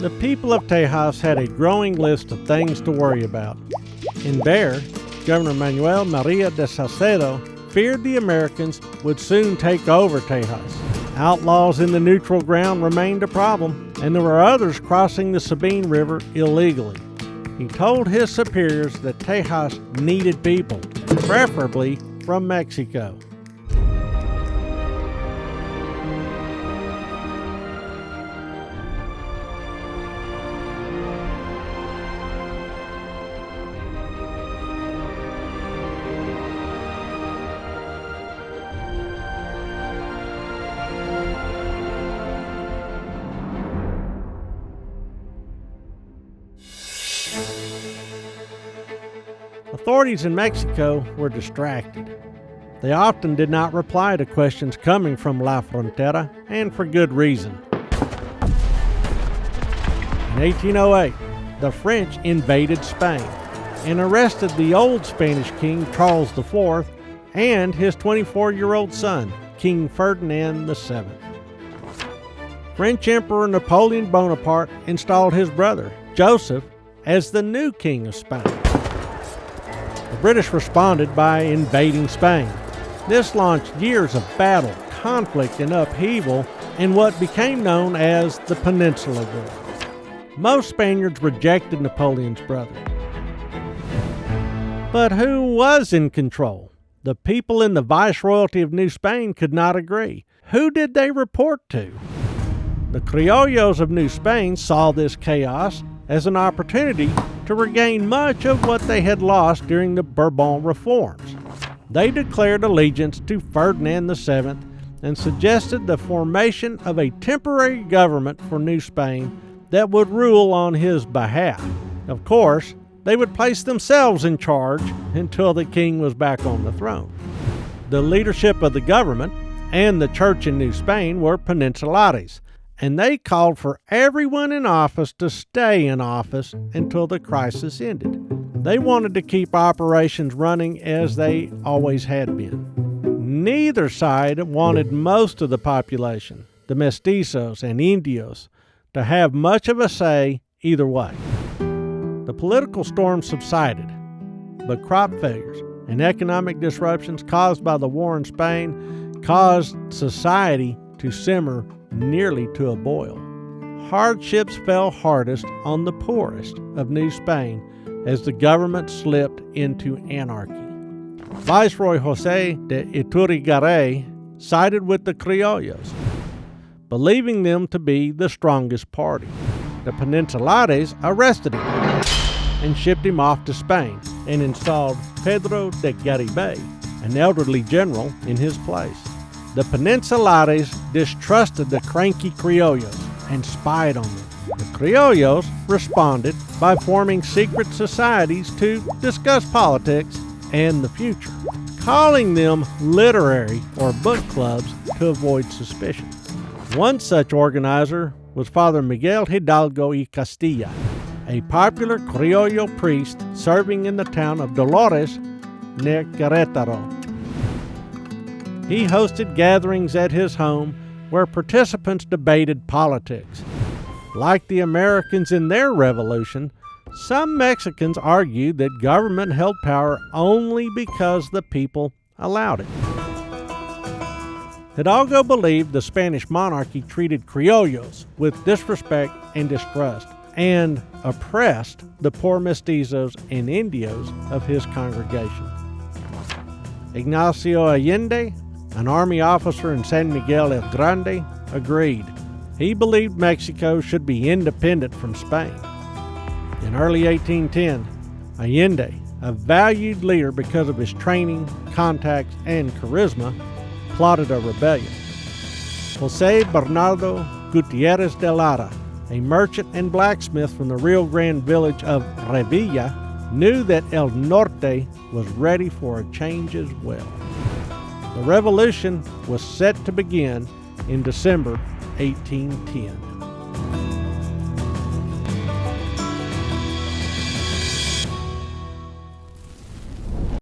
The people of Tejas had a growing list of things to worry about. In Bexar, Governor Manuel Maria de Salcedo feared the Americans would soon take over Tejas. Outlaws in the neutral ground remained a problem, and there were others crossing the Sabine River illegally. He told his superiors that Tejas needed people, preferably from Mexico. Authorities in Mexico were distracted. They often did not reply to questions coming from La Frontera, and for good reason. In 1808, the French invaded Spain and arrested the old Spanish king Charles IV and his 24-year-old son, King Ferdinand VII. French Emperor Napoleon Bonaparte installed his brother, Joseph, as the new king of Spain. The British responded by invading Spain. This launched years of battle, conflict, and upheaval in what became known as the Peninsula War. Most Spaniards rejected Napoleon's brother. But who was in control? The people in the Viceroyalty of New Spain could not agree. Who did they report to? The Criollos of New Spain saw this chaos as an opportunity to regain much of what they had lost during the Bourbon reforms. They declared allegiance to Ferdinand VII and suggested the formation of a temporary government for New Spain that would rule on his behalf. Of course, they would place themselves in charge until the king was back on the throne. The leadership of the government and the church in New Spain were Peninsulares, and they called for everyone in office to stay in office until the crisis ended. They wanted to keep operations running as they always had been. Neither side wanted most of the population, the mestizos and indios, to have much of a say either way. The political storm subsided, but crop failures and economic disruptions caused by the war in Spain caused society to simmer nearly to a boil. Hardships fell hardest on the poorest of New Spain as the government slipped into anarchy. Viceroy José de Iturrigaray sided with the Criollos, believing them to be the strongest party. The Peninsulares arrested him and shipped him off to Spain and installed Pedro de Garibay, an elderly general, in his place. The Peninsulares distrusted the cranky Criollos and spied on them. The Criollos responded by forming secret societies to discuss politics and the future, calling them literary or book clubs to avoid suspicion. One such organizer was Father Miguel Hidalgo y Castilla, a popular Criollo priest serving in the town of Dolores near Querétaro. He hosted gatherings at his home where participants debated politics. Like the Americans in their revolution, some Mexicans argued that government held power only because the people allowed it. Hidalgo believed the Spanish monarchy treated Criollos with disrespect and distrust, and oppressed the poor mestizos and indios of his congregation. Ignacio Allende, an army officer in San Miguel el Grande, agreed. He believed Mexico should be independent from Spain. In early 1810, Allende, a valued leader because of his training, contacts, and charisma, plotted a rebellion. José Bernardo Gutierrez de Lara, a merchant and blacksmith from the Rio Grande village of Revilla, knew that El Norte was ready for a change as well. The revolution was set to begin in December 1810.